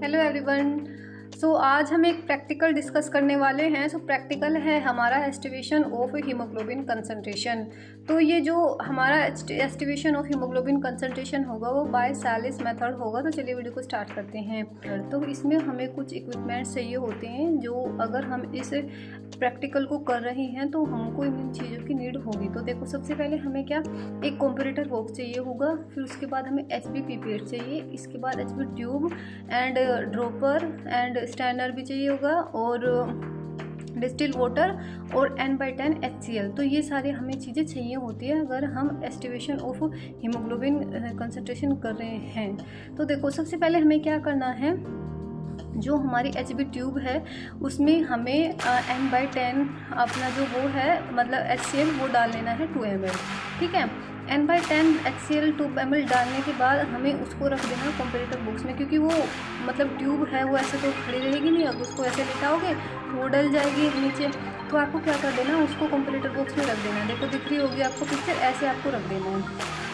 Hello everyone. आज हम एक प्रैक्टिकल डिस्कस करने वाले हैं। प्रैक्टिकल है हमारा एस्टिमेशन ऑफ हीमोग्लोबिन कंसंट्रेशन। तो ये जो हमारा एस्टिमेशन ऑफ हीमोग्लोबिन कंसंट्रेशन होगा वो बाय सैलिस मेथड होगा। तो चलिए वीडियो को स्टार्ट करते हैं। तो इसमें हमें कुछ इक्विपमेंट्स चाहिए होते हैं जो अगर हम इस प्रैक्टिकल को कर रहे हैं तो हमको इन चीज़ों की नीड होगी। तो देखो, सबसे पहले हमें क्या, एक कंपैरेटर बॉक्स चाहिए होगा, फिर उसके बाद हमें HB पीपेट चाहिए, इसके बाद HB tube and dropper and stand भी चाहिए होगा, और डिस्टिल वाटर और N/10 HCl। तो ये सारे हमें चीज़ें चाहिए होती है अगर हम एस्टिमेशन ऑफ हीमोग्लोबिन कंसंट्रेशन कर रहे हैं। तो देखो, सबसे पहले हमें क्या करना है, जो हमारी HB ट्यूब है उसमें हमें N/10 अपना जो वो है मतलब HCl वो डाल लेना है 2 ml। ठीक है, N/10 HCl 2 ml डालने के बाद हमें उसको रख देना कंपैरेटर बॉक्स में, क्योंकि वो मतलब ट्यूब है वो ऐसे तो खड़ी रहेगी नहीं। अगर उसको ऐसे लेटाओगे तो वो डल जाएगी नीचे। तो आपको क्या कर देना, उसको कंपैरेटर बॉक्स में रख देना। देखो, दिख रही होगी आपको पिक्चर, ऐसे आपको रख देना है।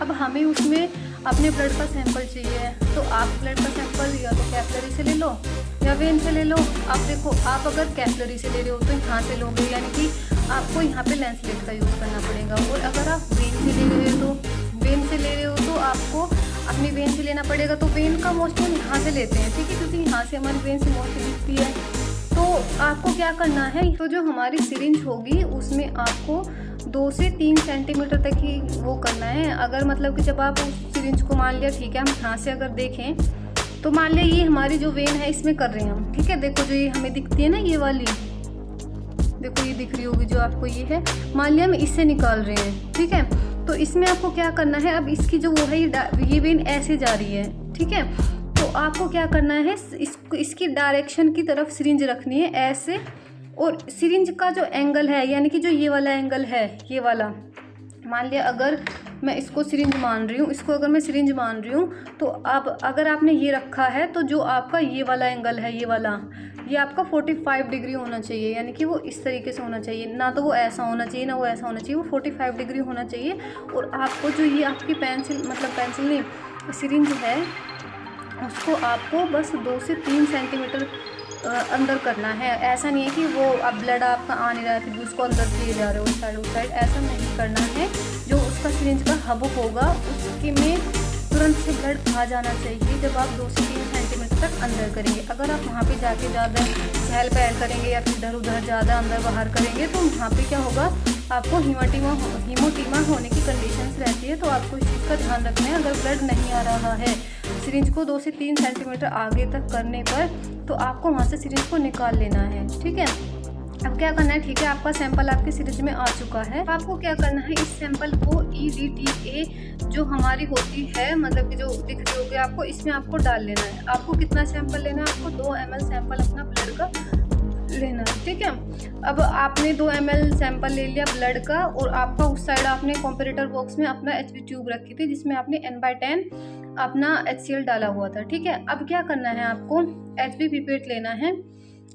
अब हमें उसमें अपने ब्लड का सैंपल चाहिए। तो आप ब्लड का सैंपल या तो कैपिलरी से ले लो या वेन से ले लो। आप देखो, आप अगर कैपिलरी से ले रहे हो तो यहाँ से लोगे, यानी कि आपको यहाँ पे लेंसलेट का यूज़ करना पड़ेगा। और अगर आप वेन से ले रहे हो तो आपको अपनी वेन से लेना पड़ेगा। तो वेन का मोस्टली हम यहाँ से लेते हैं, ठीक है, क्योंकि यहाँ से हमारी वेन से मोस्टली दिखती है। तो आपको क्या करना है, तो जो हमारी सिरिंज होगी उसमें आपको 2 से 3 सेंटीमीटर तक ही वो करना है। अगर मतलब कि जब आप उस सिरिंज को, मान लिया, ठीक है, हम यहाँ से अगर देखें तो मान लिया ये हमारी जो वेन है इसमें कर रहे हैं हम, ठीक है। देखो, जो ये हमें दिखती है ना, ये वाली, देखो ये दिख रही होगी जो आपको, ये है, मान लिया हम इससे निकाल रहे हैं, ठीक है। तो इसमें आपको क्या करना है, अब इसकी जो वो है ये वेन ऐसे जा रही है, ठीक है। तो आपको क्या करना है, इसकी डायरेक्शन की तरफ सिरिंज रखनी है ऐसे, और सिरिंज का जो एंगल है, यानी कि जो ये वाला एंगल है, ये वाला, मान लिया अगर मैं इसको सिरिंज मान रही हूँ, इसको अगर मैं सिरिंज मान रही हूँ, तो अब अगर आपने ये रखा है तो जो आपका ये वाला एंगल है, ये वाला, ये आपका 45 डिग्री होना चाहिए। यानी कि वो इस तरीके से होना चाहिए, ना तो वो ऐसा होना चाहिए ना वो ऐसा होना चाहिए, वो 45 डिग्री होना चाहिए। और आपको जो ये आपकी पेंसिल नहीं, सिरिंज है, उसको आपको बस 2 से 3 सेंटीमीटर अंदर करना है। ऐसा नहीं है कि वो अब ब्लड आपका आ नहीं रहा है फिर उसको अंदर लिए जा रहे हो उस साइड, ऐसा नहीं करना है। जो उसका सिरिंज का हब होगा उसके में तुरंत से ब्लड आ जाना चाहिए जब आप 2 से 3 सेंटीमीटर तक अंदर करेंगे। अगर आप वहाँ पे जाके ज़्यादा चहल पहल करेंगे या फिर इधर उधर ज़्यादा अंदर बाहर करेंगे तो वहाँ पे क्या होगा, आपको हीमोटीमा होने की कंडीशंस रहती है। तो आपको इस चीज़ का ध्यान रखना है। अगर ब्लड नहीं आ रहा है सिरिंज को 2 से 3 सेंटीमीटर आगे तक करने पर, तो आपको वहाँ से सिरिंज को निकाल लेना है, ठीक है। अब क्या करना है, ठीक है, आपका सैंपल आपके सिरिंज में आ चुका है। आपको क्या करना है, इस सैंपल को EDTA जो हमारी होती है, मतलब कि जो दिख रही होगी आपको, इसमें आपको डाल लेना है। आपको कितना सैंपल लेना है, आपको 2 ml सैंपल अपना ब्लड का लेना है, ठीक है। अब आपने 2 ml सैंपल ले लिया ब्लड का, और आपका उस साइड आपने कंपैरेटर बॉक्स में अपना HB ट्यूब रखी थी जिसमें आपने N/10 अपना HCl डाला हुआ था, ठीक है। अब क्या करना है, आपको HB पिपेट लेना है।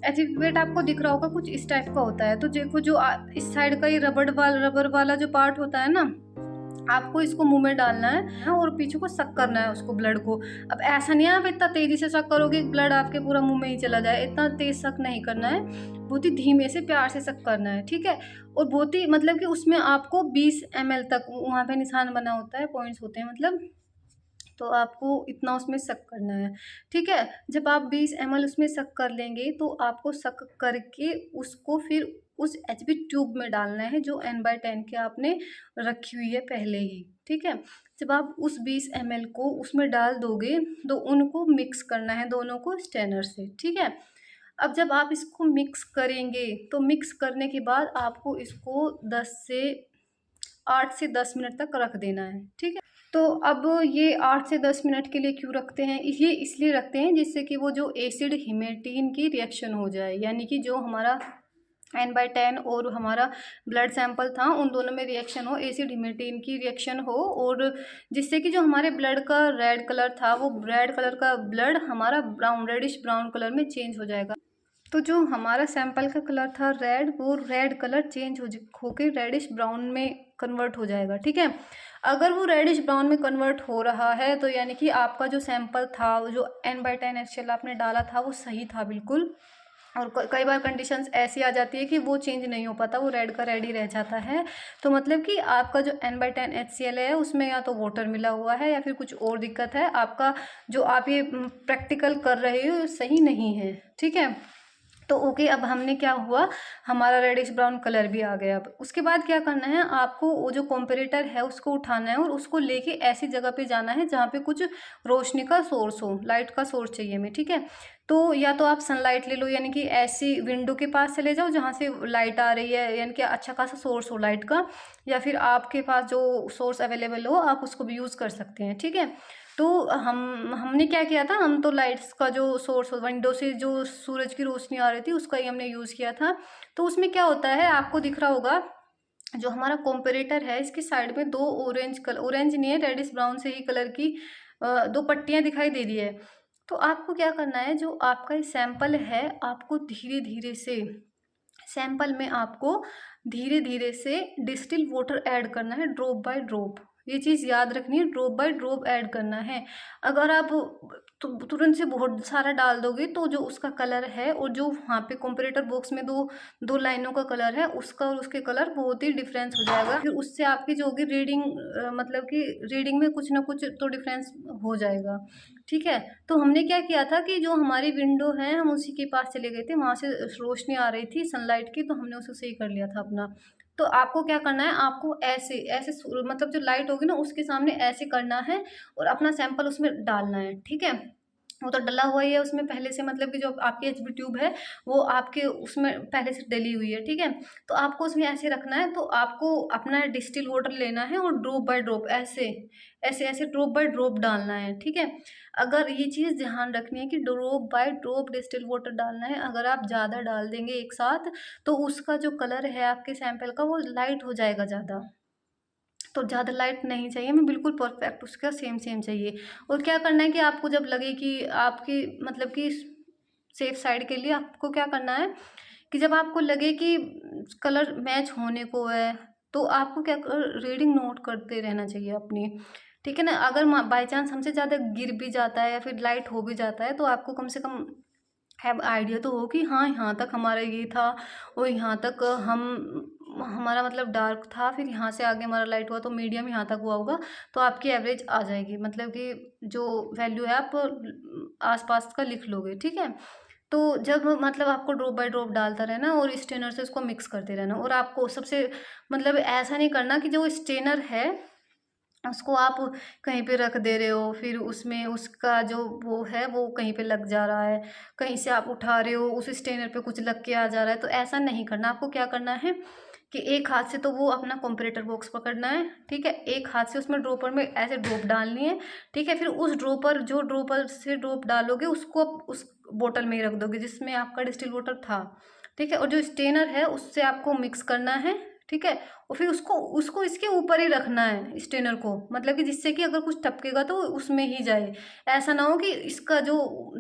HB पिपेट आपको दिख रहा होगा कुछ इस टाइप का होता है। तो देखो, जो इस साइड का ये रबर वाला जो पार्ट होता है ना, आपको इसको मुंह में डालना है और पीछे को सक करना है उसको, ब्लड को। अब ऐसा नहीं है आप इतना तेजी से सक करोगे ब्लड आपके पूरा मुंह में ही चला जाए, इतना तेज सक नहीं करना है, बहुत ही धीमे से प्यार से सक करना है, ठीक है। और बहुत ही मतलब कि उसमें आपको 20 ml तक, वहाँ पे निशान बना होता है, पॉइंट्स होते हैं मतलब, तो आपको इतना उसमें सक करना है, ठीक है। जब आप 20 ml उसमें सक कर लेंगे तो आपको सक करके उसको फिर उस HB ट्यूब में डालना है जो N/10 के आपने रखी हुई है पहले ही, ठीक है। जब आप उस 20 ml को उसमें डाल दोगे तो उनको मिक्स करना है दोनों को स्टेनर से, ठीक है। अब जब आप इसको मिक्स करेंगे तो मिक्स करने के बाद आपको इसको 8 से 10 मिनट तक रख देना है, ठीक है। तो अब ये 8 से 10 मिनट के लिए क्यों रखते हैं, ये इसलिए रखते हैं जिससे कि वो जो एसिड हिमेटीन की रिएक्शन हो जाए, यानी कि जो हमारा N/10 और हमारा ब्लड सैंपल था उन दोनों में रिएक्शन हो, एसिड हिमेटीन की रिएक्शन हो, और जिससे कि जो हमारे ब्लड का रेड कलर था वो रेड कलर का ब्लड हमारा रेडिश ब्राउन कलर में चेंज हो जाएगा। तो जो हमारा सैंपल का कलर था रेड, वो रेड कलर चेंज होकर रेडिश ब्राउन में कन्वर्ट हो जाएगा, ठीक है। अगर वो रेडिश ब्राउन में कन्वर्ट हो रहा है तो यानी कि आपका जो सैंपल था, वो जो N/10 HCl आपने डाला था वो सही था बिल्कुल। और कई बार कंडीशंस ऐसी आ जाती है कि वो चेंज नहीं हो पाता, वो रेड का रेड ही रह जाता है। तो मतलब कि आपका जो N/10 HCl है उसमें या तो वाटर मिला हुआ है या फिर कुछ और दिक्कत है, आपका जो आप ये प्रैक्टिकल कर रहे हो सही नहीं है, ठीक है। तो ओके, अब हमने क्या हुआ, हमारा रेडिश ब्राउन कलर भी आ गया। अब उसके बाद क्या करना है, आपको वो जो कंपैरेटर है उसको उठाना है और उसको लेके ऐसी जगह पे जाना है जहाँ पे कुछ रोशनी का सोर्स हो, लाइट का सोर्स चाहिए हमें, ठीक है। तो या तो आप सनलाइट ले लो, यानी कि ऐसी विंडो के पास चले जाओ जहाँ से लाइट आ रही है, यानी कि अच्छा खासा सोर्स हो लाइट का, या फिर आपके पास जो सोर्स अवेलेबल हो आप उसको भी यूज़ कर सकते हैं, ठीक है। तो हमने क्या किया था, हम तो लाइट्स का जो सोर्स विंडो से जो सूरज की रोशनी आ रही थी उसका ही हमने यूज़ किया था। तो उसमें क्या होता है, आपको दिख रहा होगा जो हमारा कंपैरेटर है इसकी साइड में दो ऑरेंज नहीं है, रेडिश ब्राउन से ही कलर की दो पट्टियां दिखाई दे रही है। तो आपको क्या करना है, जो आपका ये सैंपल है आपको धीरे धीरे से सैंपल में आपको धीरे धीरे से डिस्टिल वाटर ऐड करना है, ड्रॉप बाय ड्रॉप। ये चीज़ याद रखनी है, ड्रॉप बाय ड्रॉप ऐड करना है। अगर आप तुरंत से बहुत सारा डाल दोगे तो जो उसका कलर है और जो वहाँ पे कंपैरेटर बॉक्स में दो दो लाइनों का कलर है उसका और उसके कलर बहुत ही डिफरेंस हो जाएगा। फिर उससे आपकी जो होगी रीडिंग, मतलब कि रीडिंग में कुछ ना कुछ तो डिफरेंस हो जाएगा, ठीक है। तो हमने क्या किया था कि जो हमारी विंडो है हम उसी के पास चले गए थे, वहाँ से रोशनी आ रही थी सनलाइट की, तो हमने उसे सही कर लिया था अपना। तो आपको क्या करना है, आपको ऐसे ऐसे मतलब जो लाइट होगी ना उसके सामने ऐसे करना है और अपना सैंपल उसमें डालना है, ठीक है। वो तो डला हुआ ही है उसमें पहले से, मतलब कि जो आपकी HB ट्यूब है वो आपके उसमें पहले से डली हुई है, ठीक है। तो आपको उसमें ऐसे रखना है, तो आपको अपना डिस्टिल वाटर लेना है और ड्रॉप बाय ड्रॉप ऐसे ऐसे ऐसे ड्रॉप बाय ड्रॉप डालना है, ठीक है। अगर ये चीज़ ध्यान रखनी है कि drop by drop distil water डालना है, अगर आप ज़्यादा डाल देंगे एक साथ तो उसका जो कलर है आपके सैंपल का वो लाइट हो जाएगा ज़्यादा। तो ज़्यादा लाइट नहीं चाहिए हमें, बिल्कुल परफेक्ट उसका सेम सेम चाहिए। और क्या करना है कि आपको जब लगे कि आपकी मतलब कि सेफ साइड के लिए आपको क्या करना है कि जब आपको लगे कि कलर मैच होने को है तो आपको क्या रीडिंग नोट करते रहना चाहिए अपनी, ठीक है ना। अगर बाई चांस हमसे ज़्यादा गिर भी जाता है या फिर लाइट हो भी जाता है तो आपको कम से कम है आइडिया तो हो कि हाँ यहाँ तक हमारा ये था और यहाँ तक हम हमारा मतलब डार्क था, फिर यहाँ से आगे हमारा लाइट हुआ तो मीडियम यहाँ तक हुआ होगा, तो आपकी एवरेज आ जाएगी, मतलब कि जो वैल्यू है आप आसपास का लिख लोगे, ठीक है। तो जब मतलब आपको ड्रॉप बाय ड्रॉप डालता रहना और स्टेनर से उसको मिक्स करते रहना, और आपको सबसे मतलब ऐसा नहीं करना कि जो स्टेनर है उसको आप कहीं पे रख दे रहे हो फिर उसमें उसका जो वो है वो कहीं पे लग जा रहा है, कहीं से आप उठा रहे हो उस स्टेनर पे कुछ लग के आ जा रहा है, तो ऐसा नहीं करना। आपको क्या करना है कि एक हाथ से तो वो अपना कंपैरेटर बॉक्स पकड़ना है, ठीक है, एक हाथ से उसमें ड्रॉपर में ऐसे ड्रॉप डालनी है, ठीक है। फिर उस ड्रॉपर जो ड्रॉपर से ड्रॉप डालोगे उसको उस बोतल में ही रख दोगे जिसमें आपका डिस्टिल वाटर था, ठीक है। और जो स्टेनर है उससे आपको मिक्स करना है, ठीक है। और फिर उसको उसको इसके ऊपर ही रखना है स्टेनर को, मतलब कि जिससे कि अगर कुछ टपकेगा तो उसमें ही जाए। ऐसा ना हो कि इसका जो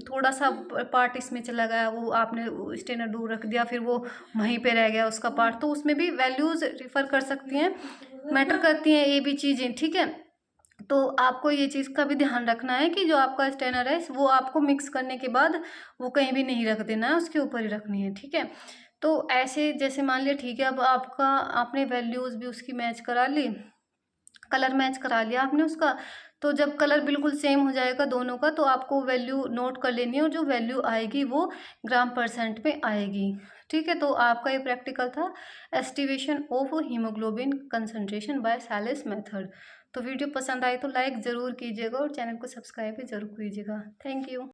थोड़ा सा पार्ट इसमें चला गया, वो आपने स्टेनर दूर रख दिया फिर वो वहीं पे रह गया उसका पार्ट, तो उसमें भी वैल्यूज़ रिफ़र कर सकती हैं, मैटर करती हैं ये भी चीज़ें, ठीक है। तो आपको ये चीज़ का भी ध्यान रखना है कि जो आपका स्टेनर है वो आपको मिक्स करने के बाद वो कहीं भी नहीं रख देना है, उसके ऊपर ही रखनी है, ठीक है। तो ऐसे जैसे मान लिया, ठीक है, अब आपका आपने वैल्यूज़ भी उसकी मैच करा ली, कलर मैच करा लिया आपने उसका, तो जब कलर बिल्कुल सेम हो जाएगा दोनों का तो आपको वैल्यू नोट कर लेनी है और जो वैल्यू आएगी वो ग्राम परसेंट में आएगी, ठीक है। तो आपका ये प्रैक्टिकल था estimation of haemoglobin concentration by Sahli's method. तो वीडियो पसंद आए तो लाइक ज़रूर कीजिएगा और चैनल को सब्सक्राइब भी ज़रूर कीजिएगा। Thank you.